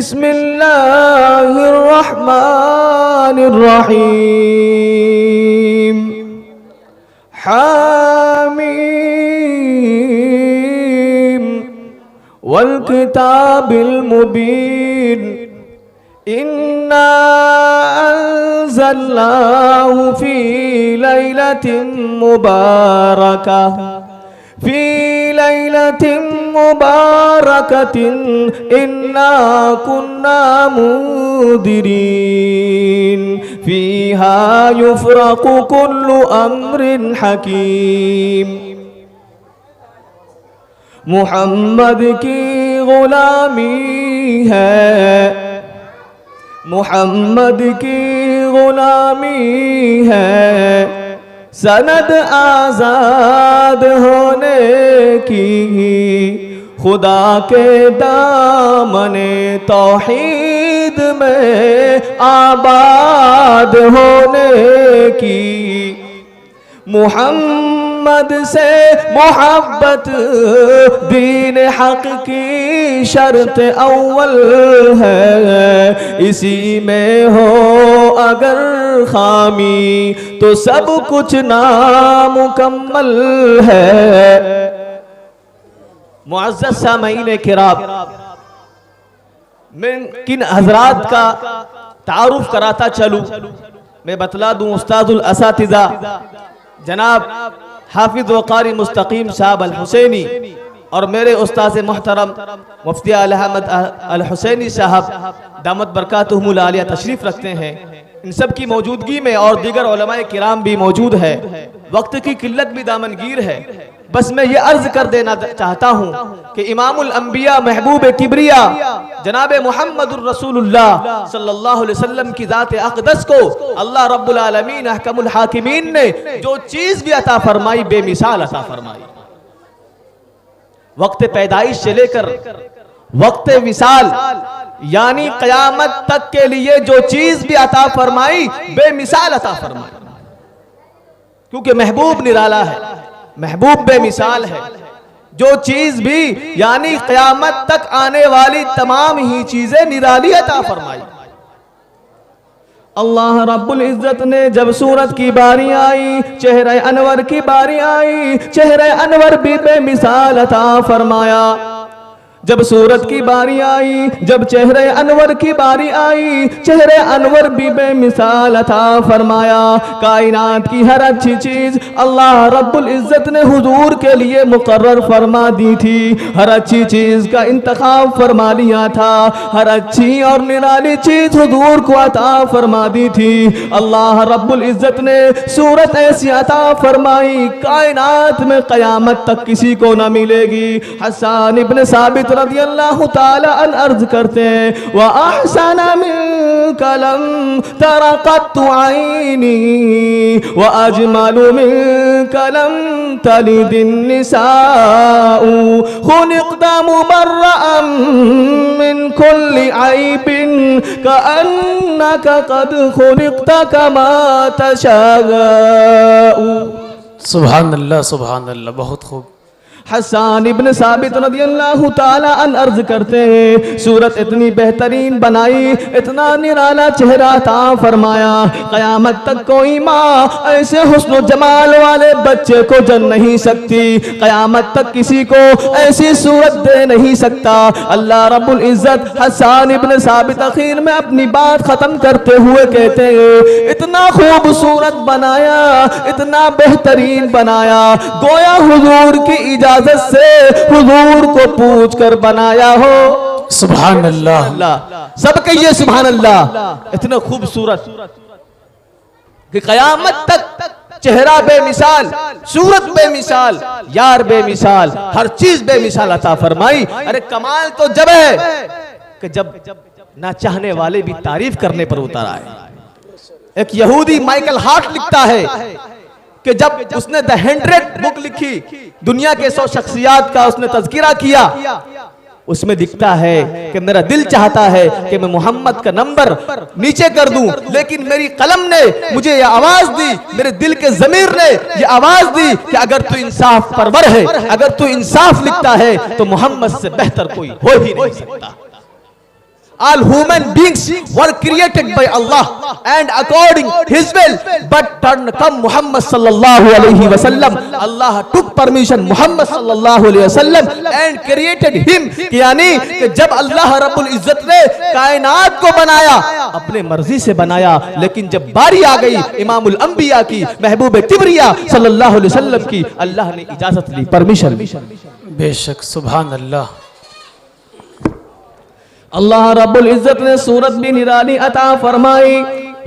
बिस्मिल्लाहिर्रहमानिर्रहीम। हामीम वल किताबिल मुबीन। इन्ना अंज़लनाहु फी लैलतिन मुबारकह फी लैलतिन मुबारकतिन इन्ना कुन्ना मुदिरीन फीहा युफ़रक़ु कुल्लु अम्रिन हकीम। मुहम्मद की गुलामी है, मुहम्मद की गुलामी है, सनद आजाद होने की, खुदा के दामने तौहीद में आबाद होने की। मुहम्मद से मोहब्बत दीन हक की शर्त अव्वल है, इसी में हो अगर खामी तो सब कुछ नामुकम्मल है। मुअज़्ज़ज़ सामईन किराम, मैं किन हजरात का तारुफ कराता चलूं, मैं बतला दूं। उस्तादुल असातिज़ा जनाब हाफिज व कारी मुस्तकीम साहब अल हुसैनी और मेरे उस्ताद मोहतरम मुफ्ती अल अहमद अल हुसैनी साहब दामत बरकातुहुमुल आलिया तशरीफ रखते हैं। इन सब की मौजूदगी में और दीगर उलमाए किराम भी मौजूद है। वक्त की किल्लत भी दामनगीर है। बस मैं ये अर्ज कर देना चाहता हूँ कि इमामुल अंबिया महबूब किबरिया जनाब मुहम्मदुर रसूलुल्लाह सल्लल्लाहु अलैहि वसल्लम की ज़ात अक़दस को अल्लाह रब्बुल आलमीन अहकमुल हाकिमीन ने जो चीज़ भी अता फरमाई बेमिसाल अता फरमाई। वक्त पैदाइश से लेकर वक्त विसाल यानी क़यामत तक के लिए जो चीज़ भी अता फरमाई बेमिसाल अता फरमाई, क्योंकि महबूब निराला है, महबूब बेमिसाल है। जो चीज भी यानी क़यामत तक आने वाली तमाम ही चीजें निराली अता फरमाई। अल्लाह रब्बुल इज्जत ने जब सूरत की बारी आई, चेहरे अनवर की बारी आई, चेहरे अनवर भी बेमिसाल अता फरमाया। जब सूरत की बारी आई, जब चेहरे अनवर की बारी आई, चेहरे अनवर भी बेमिसाल अता फरमाया। कायनात की हर अच्छी चीज अल्लाह रब्बुल इज्जत ने हुजूर के लिए मुकर्रर फरमा दी थी। हर अच्छी चीज का इंतखाब फरमा लिया था। हर अच्छी और निराली चीज हुजूर को अता फरमा दी थी। अल्लाह रब्बुल इज्जत ने सूरत ऐसी अता फरमाई कायनात में कयामत तक किसी को न मिलेगी। हसन इब्न साबित रज़ियल्लाहु ताला अन अर्ज करते हैं, व अहसन मिन कलम तरक़त आईनी व अजमलु मिन कलम तलिदिन निसाउ खुलिक़त मुबर्रअन मिन कुल्ली ऐबिन कअन्नका क़द खुलिक़त कमा तशाअउ। सुभान अल्लाह, सुभान अल्लाह, बहुत खूब। हसन इब्न साबित रज़ियल्लाहु ताला अन अर्ज करते हैं, सूरत इतनी बेहतरीन बनाई, इतना निराला चेहरा अता फरमाया, क़यामत तक कोई माँ ऐसे हुस्न जमाल वाले बच्चे को जन नहीं सकती, क़यामत तक किसी को ऐसी सूरत दे नहीं सकता। अल्लाह रब्बुल इज्जत हसन इब्न साबित आखिर में अपनी बात खत्म करते हुए कहते हैं, इतना खूबसूरत बनाया, इतना बेहतरीन बनाया, गोया हुजूर की इजाजत से हुजूर को पूछ कर बनाया हो। सुभान अल्लाह, सब कहिए सुभान अल्लाह। इतना खूबसूरत कि कयामत तक चेहरा बेमिसाल, सूरत बेमिसाल, यार बेमिसाल, हर चीज बेमिसाल अता फरमाई। अरे कमाल तो जब है कि जब ना चाहने वाले भी तारीफ करने पर उतर आए। एक यहूदी माइकल हार्ट लिखता है कि जब उसने द 100 बुक लिखी, दुनिया के 100 शख्सियात का उसने तज़किरा किया, उसमें दिखता है कि मेरा दिल चाहता है कि मैं मोहम्मद का नंबर नीचे कर दूं, लेकिन मेरी कलम ने मुझे यह आवाज दी, मेरे दिल के ज़मीर ने यह आवाज दी कि अगर तू इंसाफ परवर है, अगर तू इंसाफ लिखता है तो मोहम्मद से बेहतर कोई हो ही नहीं सकता। all human beings were created by Allah and according His will, but come Muhammad sallallahu alaihi wasallam, Allah took permission Muhammad sallallahu alaihi wasallam and created him, यानी कि जब अल्लाह रब्बुल इज्जत ने कायनात को बनाया अपने मर्जी से बनाया, लेकिन जब बारी आ गई इमामुल अंबिया की, महबूब किबरिया सल्लल्लाहु अलैहि वसल्लम की, अल्लाह ने इजाजत ली, परमिशन। बेशक सुभान अल्लाह। अल्लाह रब्बुल इज्जत ने सूरत भी निराली अता फरमाई,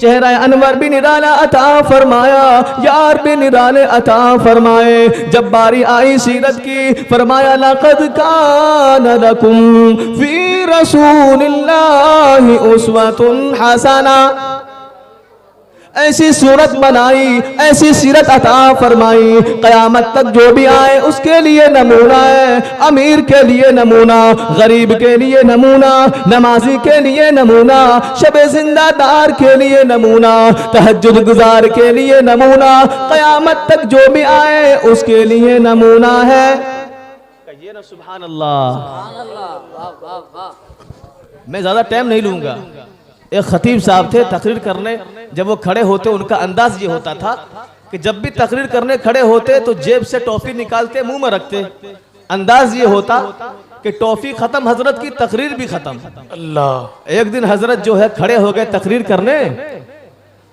चेहरा अनवर भी निराला अता फरमाया, यार भी निराले अता फरमाए। जब बारी आई सीरत की, फरमाया लक़द कान लकुम फी रसूलिल्लाहि उस्वतुन हसना, ऐसी सूरत बनाई, ऐसी सीरत अता फरमाई, कयामत तक जो भी आए उसके लिए नमूना है। अमीर के लिए नमूना, गरीब के लिए नमूना, नमाजी के लिए नमूना, शबे जिंदादार के लिए नमूना, तहज्जुद गुजार के लिए नमूना, कयामत तक जो भी आए उसके लिए नमूना है। कहिए ना सुभान अल्लाह। मैं ज्यादा टाइम नहीं लूंगा। एक खतीब साहब थे तकरीर करने, जब वो खड़े होते उनका अंदाज ये होता था कि जब भी तकरीर करने खड़े होते तो जेब से टॉफी निकालते मुंह में रखते। अंदाज ये होता कि टॉफी खत्म, हजरत की तकरीर भी खत्म। अल्लाह। एक दिन हजरत जो है खड़े हो गए तकरीर करने,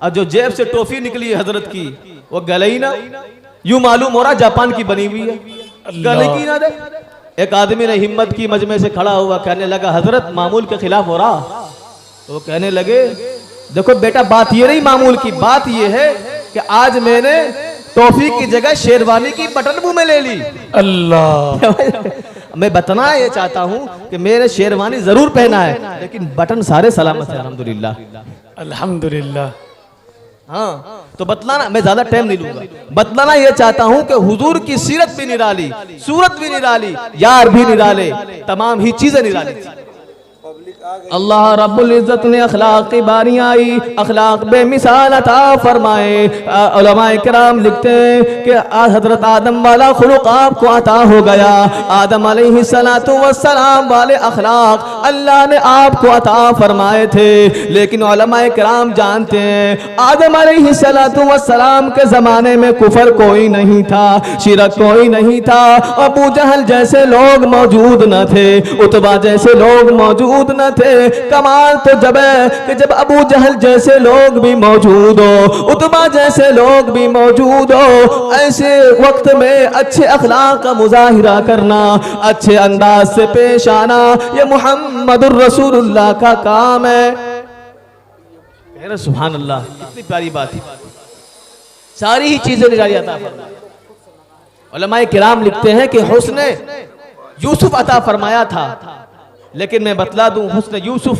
और जो जेब से टॉफी निकली है हजरत की वो गले ही ना, यूं मालूम हो रहा जापान की बनी हुई है, गले की ना दे। एक आदमी ने हिम्मत की, मजमे से खड़ा हुआ, कहने लगा हजरत मामूल के खिलाफ हो रहा। तो वो कहने लगे देखो बेटा, बात ये नहीं मामूल की, बात ये है कि आज मैंने टॉफी की जगह शेरवानी की बटन मुंह में ले ली। अल्लाह। मैं बताना ये चाहता हूँ कि मैंने शेरवानी जरूर पहना है, लेकिन बटन सारे सलामत है अल्हम्दुलिल्लाह। अल्हम्दुलिल्लाह। हाँ, तो बतलाना, मैं ज्यादा टाइम नहीं लूंगा, बतलाना ये चाहता हूँ कि हुजूर की सीरत भी निराली, सूरत भी निराली, यार भी निराले, तमाम ही चीजें निराली थी। अल्लाह रब्बुल इज्जत ने अखलाक की बारी आई, अखलाक बेमिसाल अता फरमाए। उलमाए किराम लिखते हैं कि हजरत आदम वाला खुलुक आपको अता हो गया। आदम अलैहिस्सलातु वस्सलाम वाले अखलाक अल्लाह ने आपको अता फरमाए थे, लेकिन उलमाए किराम जानते हैं आदम अलैहिस्सलातु वस्सलाम के जमाने में कुफर कोई नहीं था, शिरक कोई नहीं था, अबू जहल जैसे लोग मौजूद न थे, उतबा जैसे लोग मौजूद न थे। कमाल तो जब है कि जब अबू जहल जैसे लोग भी मौजूद हो, उतबा जैसे लोग भी मौजूद हो, ऐसे वक्त में अच्छे अखलाक का मुजाहिरा करना, अच्छे अंदाज से पेश आना, ये मुहम्मदुर रसूलुल्लाह का काम है। सुभान अल्लाह, कितनी प्यारी बात है। सारी ही चीजें निराली अता फरमाई। उलमाए किराम लिखते हैं कि हुस्न यूसुफ अता फरमाया था, लेकिन मैं बतला दूं हुस्न यूसुफ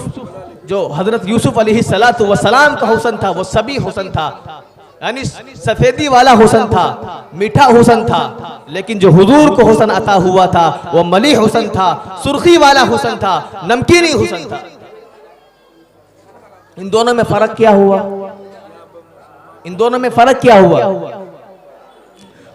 जो हजरत यूसुफ अलैहिस्सलातु वस्सलाम का हुस्न था वो सभी हुस्न था, यानी सफेदी वाला हुस्न था, मीठा हुस्न था, लेकिन जो हुजूर को हुस्न अता हुआ था वो मली हुस्न था, सुर्खी वाला हुस्न था, नमकीनी हुस्न था। इन दोनों में फर्क क्या हुआ? इन दोनों में फर्क क्या हुआ?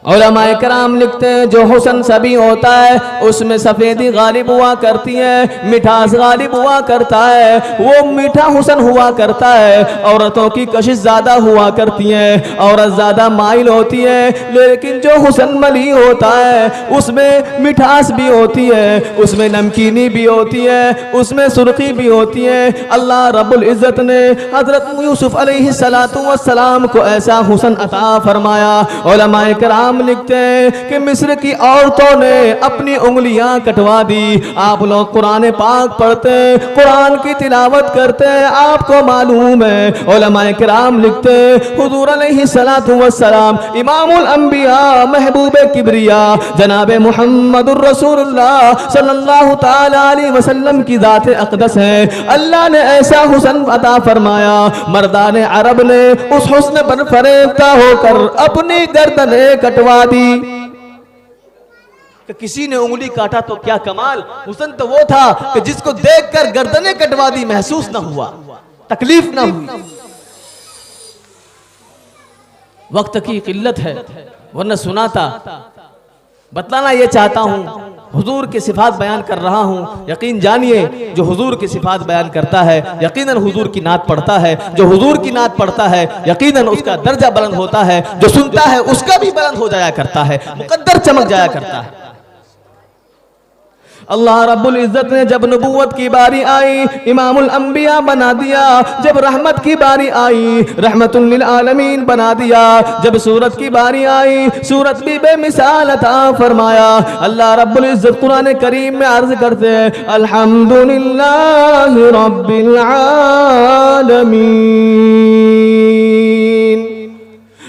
उलमाए किराम लिखते हैं जो हुस्न सभी होता है उसमें सफेदी गालिब हुआ करती है, मिठास गालिब हुआ करता है, वो मीठा हुस्न हुआ करता है। औरतों की कशिश ज्यादा हुआ करती है, औरत ज्यादा माइल होती है, लेकिन जो हुस्न मली होता है उसमें मिठास भी होती है, उसमें नमकीनी भी होती है, उसमें सुर्खी भी होती है। अल्लाह रब्बुल इज्जत ने हजरत यूसुफ अलैहिस्सलातु वस्सलाम को ऐसा हुस्न अता फरमाया। उलमाए किराम लिखते हैं कि मिस्र की औरतों ने अपनी उंगलियां कटवा दी। आप लोग कुरान पाक पढ़ते हैं, कुरान की तिलावत करते हैं, आपको मालूम है उलमाए किराम लिखते हैं हुजूर अलैहिस्सलातु वस्सलाम इमामुल अंबिया महबूबे किबरिया जनाबे मुहम्मदुर रसूलुल्लाह सल्लल्लाहु ताला अलैहि वसल्लम की जाते अक़दस है। अल्लाह ने ऐसा हुस्न अता फरमाया, मर्दाने अरब ने उस हुस्न पर फरेफ्ता होकर अपनी गर्दनें कटवा दी। कि किसी ने उंगली काटा तो क्या कमाल, हुस्न तो वो था कि जिसको देखकर गर्दनें कटवा दी, महसूस ना हुआ, तकलीफ ना हुई। वक्त की किल्लत है वरना सुनाता। बतलाना ये चाहता हूं हुजूर की सिफात बयान कर रहा हूँ। यकीन जानिए जो हुजूर की सिफात बयान करता है यकीनन हुजूर की नात पढ़ता है, जो हुजूर की नात पढ़ता है यकीनन उसका दर्जा बुलंद होता है, जो सुनता है उसका भी बुलंद हो जाया करता है, मुकद्दर चमक जाया करता है। अल्लाह रब्बुल इज्जत ने जब नबूवत की बारी आई इमामुल अंबिया बना दिया, जब रहमत की बारी आई रहमतुल लिल आलमीन बना दिया, जब सूरत की बारी आई सूरत भी बेमिसाल अता फरमाया। अल्लाह रब्बुल इज्जत कुरान करीम में अर्ज करते हैं अल्हम्दुलिल्लाहि रब्बिल आलमीन।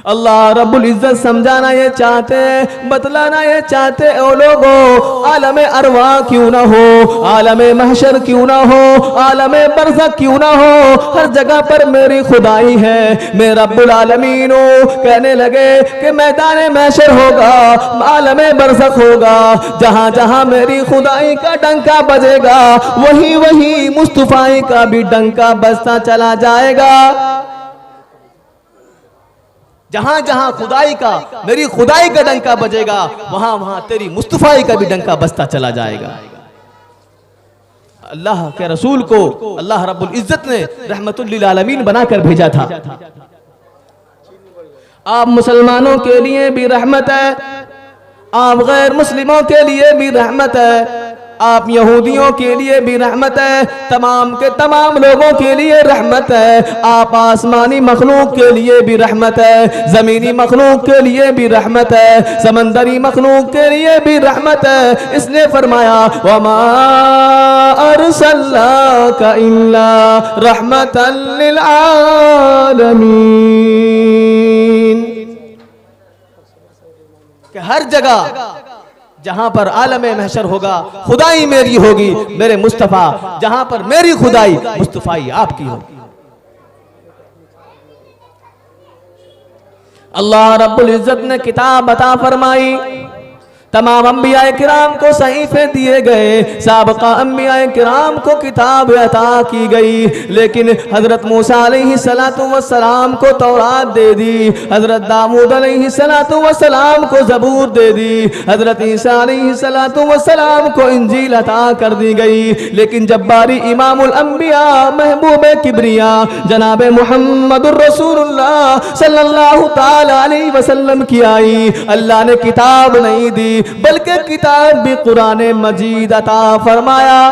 अल्लाह रब्बुल इज्जत समझाना ये चाहते, बतलाना ये चाहते ओ लोगों, आलमे अरवा क्यों ना हो, आलमे महशर क्यों ना हो, आलमे बरज़ख क्यों ना हो, हर जगह पर मेरी खुदाई है, मैं रब्बुल आलमीन हूँ। कहने लगे कि मैदान महशर होगा, आलमे बरज़ख होगा, जहाँ जहाँ मेरी खुदाई का डंका बजेगा वही वही मुस्तफाई का भी डंका बजता चला जाएगा। जहां जहां खुदाई का मेरी खुदाई का डंका बजेगा वहां वहां तेरी मुस्तफाई का भी डंका बजता चला जाएगा। अल्लाह के रसूल को अल्लाह रब्बुल इज्जत ने रहमतुल लिल आलमीन बनाकर भेजा था। आप मुसलमानों के लिए भी रहमत है, आप गैर मुस्लिमों के लिए भी रहमत है, आप यहूदियों के लिए भी रहमत है, तमाम के तमाम लोगों के लिए रहमत है, आप आसमानी मखलूक के लिए भी रहमत है, ज़मीनी मखलूक के लिए भी रहमत है, समंदरी मखलूक के लिए भी रहमत है। इसने फरमाया वमा अरसलनाका इल्ला रहमतल लिल आलमीन। कि हर जगह जहां पर आलमे महशर होगा खुदाई मेरी होगी, मेरे मुस्तफा, जहां पर मेरी खुदाई मुस्तफाई आपकी होगी। अल्लाह रब्बुल इज्जत ने किताब अता फरमाई, तमाम अंबिया किराम को सहीफे दिए गए, साबका अंबिया किराम को किताब अता की गई, लेकिन हजरत मूसा अलैहिस्सलातु वस्सलाम को तौरात दे दी, हजरत दाऊद अलैहिस्सलातु वस्सलाम को ज़बूर दे दी, हजरत ईसा अलैहिस्सलातु वस्सलाम को इंजील अता कर दी गई। लेकिन जब बारी इमामुल अंबिया महबूब किबरिया जनाब मुहम्मदुर रसूलुल्लाह सल्लल्लाहु ताला अलैहि वसल्लम की आई, अल्लाह ने किताब नहीं दी बल्कि किताब भी कुरान मजीद अता फरमाया।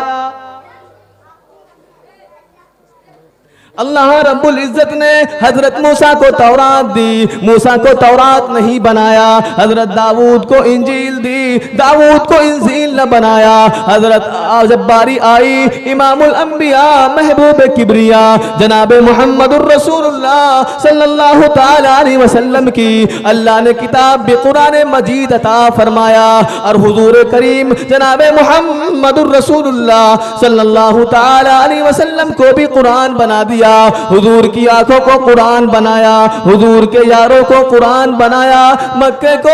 अल्लाह रब्बुल इज्जत ने हजरत मूसा को तौरात दी, मूसा को तौरात नहीं बनाया, हजरत दाऊद को इंजील दी, दाऊद को इंजील न बनाया। हजरत जब बारी आई इमामुल अंबिया महबूब किबरिया जनाब मुहम्मदुर रसूलुल्लाह सल्लल्लाहु ताला अलैहि वसल्लम की, अल्लाह ने किताब भी कुरान मजीद अता फरमाया और हुजूर करीम जनाब मुहम्मदुर रसूलुल्लाह सल्लल्लाहु ताला अलैहि वसल्लम को भी कुरान बना दिया। हुजूर की आंखों को कुरान बनाया, हुजूर के यारों को कुरान बनाया, मक्के को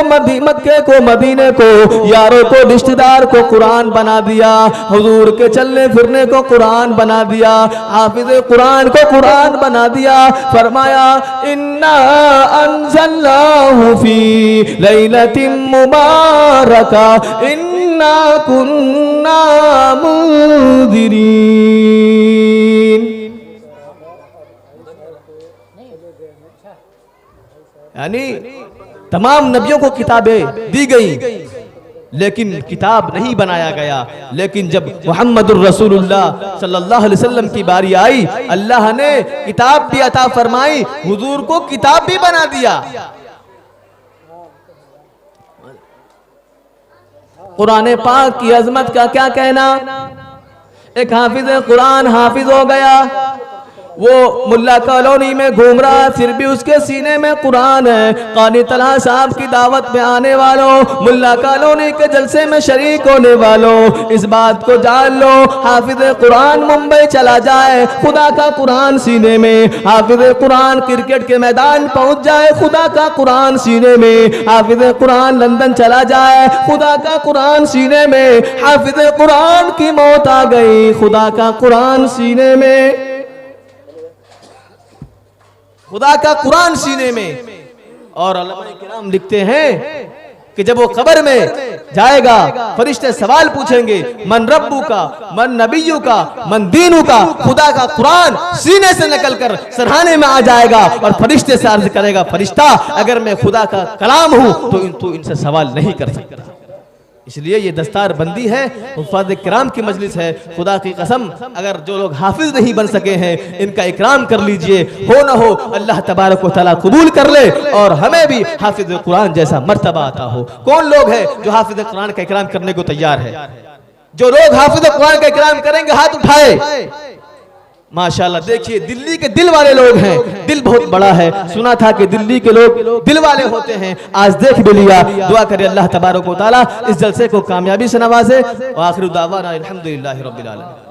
मदीने को, यारों को रिश्तेदार को कुरान बना दिया, हुजूर के चलने फिरने को कुरान बना दिया, हाफिज कुरान को कुरान बना दिया। फरमाया इन्ना अंज़लनाहु फी लैलतिन मुबारका इन्ना कुन्ना मुंदिरीन। यानी तमाम नबियों को किताबें दी गई लेकिन किताब नहीं बनाया गया। लेकिन जब मुहम्मदुर रसूलुल्लाह सल्लल्लाहु अलैहि वसल्लम की बारी आई, अल्लाह ने किताब भी अता फरमाई, हुजूर को किताब भी बना दिया। कुरान पाक की अजमत का क्या कहना, एक हाफिज कुरान हाफिज हो गया, वो मुल्ला कॉलोनी में घूम रहा, फिर भी उसके सीने में कुरान है। कानी तलहा साहब की दावत में आने वालों, मुल्ला कॉलोनी के जलसे में शरीक होने वालों, इस बात को जान लो, हाफिज कुरान मुंबई चला जाए, खुदा का कुरान सीने में, हाफिज कुरान क्रिकेट के मैदान पहुंच जाए, खुदा का कुरान सीने में, हाफिज कुरान लंदन चला जाए, खुदा का कुरान सीने में, हाफिज कुरान की मौत आ गई, खुदा का कुरान सीने में, खुदा का कुरान सीने में। और उलमा किराम लिखते हैं कि जब वो कब्र में जाएगा फरिश्ते सवाल पूछेंगे, मन रब्बू का, मन नबियू का, मन दीनू का। खुदा का कुरान सीने से निकल कर सरहाने में आ जाएगा और फरिश्ते से अर्ज करेगा, फरिश्ता अगर मैं खुदा का कलाम हूं तो तू इनसे सवाल नहीं कर सकता। इसलिए ये दस्तार बंदी है, हुफ़ाज़ किराम की मजलिस है। खुदा की कसम अगर जो लोग हाफिज नहीं बन सके हैं इनका इकराम कर लीजिए, हो न हो अल्लाह तबारक व तआला कबूल कर ले और हमें भी हाफिज कुरान जैसा मर्तबा आता हो। कौन लोग हैं जो हाफिज कुरान का इकराम करने को तैयार है? जो लोग हाफिज कुरान का इकराम करेंगे हाथ उठाए। माशाल्लाह, देखिए दिल्ली के दिल वाले लोग हैं, दिल बहुत बड़ा है। सुना था कि दिल्ली के लोग दिल वाले होते हैं, आज देख भी लिया। दुआ करे अल्लाह तबारक व तआला इस जलसे को कामयाबी से नवाजे। व आखिर दावाना अल्हम्दुलिल्लाहि रब्बिल आलमीन।